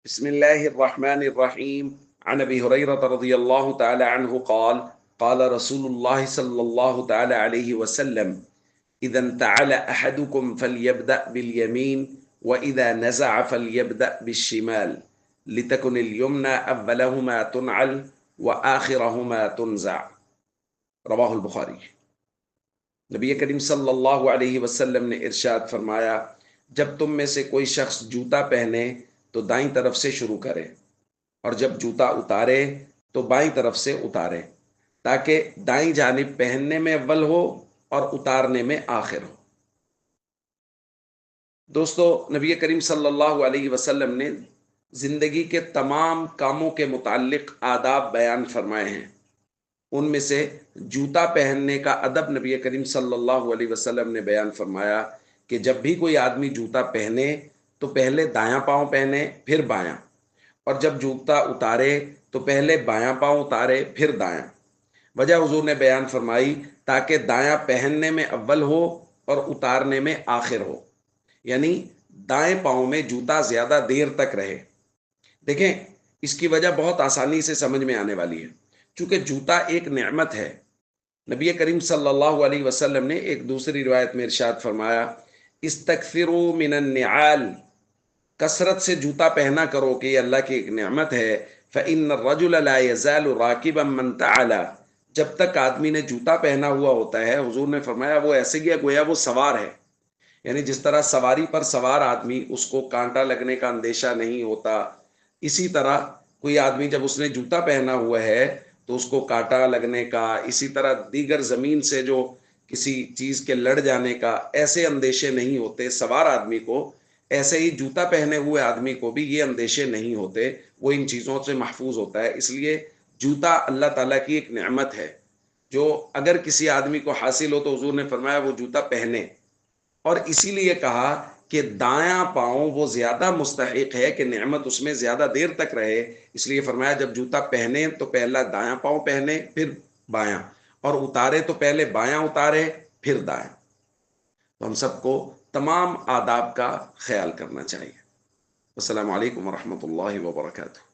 بسم الله الرحمن الرحيم. عن أبي هريرة رضي الله تعالى عنه قال قال رسول الله صلى الله تعالى عليه وسلم: إذا انتعل أحدكم فليبدأ باليمين، وإذا نزع فليبدأ بالشمال، لتكن اليمنى أولهما تنعل وآخرهما تنزع. رواہ البخاری۔ نبی کریم صلی اللہ علیہ وسلم نے ارشاد فرمایا، جب تم میں سے کوئی شخص جوتا پہنے تو دائیں طرف سے شروع کرے، اور جب جوتا اتارے تو بائیں طرف سے اتارے، تاکہ دائیں جانب پہننے میں اول ہو اور اتارنے میں آخر ہو۔ دوستو، نبی کریم صلی اللہ علیہ وسلم نے زندگی کے تمام کاموں کے متعلق آداب بیان فرمائے ہیں۔ ان میں سے جوتا پہننے کا ادب نبی کریم صلی اللہ علیہ وسلم نے بیان فرمایا کہ جب بھی کوئی آدمی جوتا پہنے تو پہلے دایاں پاؤں پہنے پھر بایاں، اور جب جوتا اتارے تو پہلے بایاں پاؤں اتارے پھر دایاں۔ وجہ حضور نے بیان فرمائی تاکہ دایاں پہننے میں اول ہو اور اتارنے میں آخر ہو، یعنی دائیں پاؤں میں جوتا زیادہ دیر تک رہے۔ دیکھیں، اس کی وجہ بہت آسانی سے سمجھ میں آنے والی ہے۔ چونکہ جوتا ایک نعمت ہے، نبی کریم صلی اللہ علیہ وسلم نے ایک دوسری روایت میں ارشاد فرمایا، استکثروا من النعال، کثرت سے جوتا پہنا کرو کہ یہ اللہ کی ایک نعمت ہے۔ فإن الرجل لا يزال راكبا من تعالى، جب تک آدمی نے جوتا پہنا ہوا ہوتا ہے، حضور نے فرمایا وہ ایسے ہی گویا وہ سوار ہے، یعنی جس طرح سواری پر سوار آدمی اس کو کانٹا لگنے کا اندیشہ نہیں ہوتا، اسی طرح کوئی آدمی جب اس نے جوتا پہنا ہوا ہے تو اس کو کانٹا لگنے کا، اسی طرح دیگر زمین سے جو کسی چیز کے لڑ جانے کا ایسے اندیشے نہیں ہوتے۔ سوار آدمی کو ایسے ہی جوتا پہنے ہوئے آدمی کو بھی یہ اندیشے نہیں ہوتے، وہ ان چیزوں سے محفوظ ہوتا ہے۔ اس لیے جوتا اللہ تعالیٰ کی ایک نعمت ہے جو اگر کسی آدمی کو حاصل ہو تو حضور نے فرمایا وہ جوتا پہنے، اور اسی لیے کہا کہ دایاں پاؤں وہ زیادہ مستحق ہے کہ نعمت اس میں زیادہ دیر تک رہے۔ اس لیے فرمایا جب جوتا پہنے تو پہلا دایاں پاؤں پہنے پھر بایاں، اور اتارے تو پہلے بایاں اتارے پھر دایاں۔ تو ہم سب کو تمام آداب کا خیال کرنا چاہیے۔ السلام علیکم ورحمۃ اللہ وبرکاتہ۔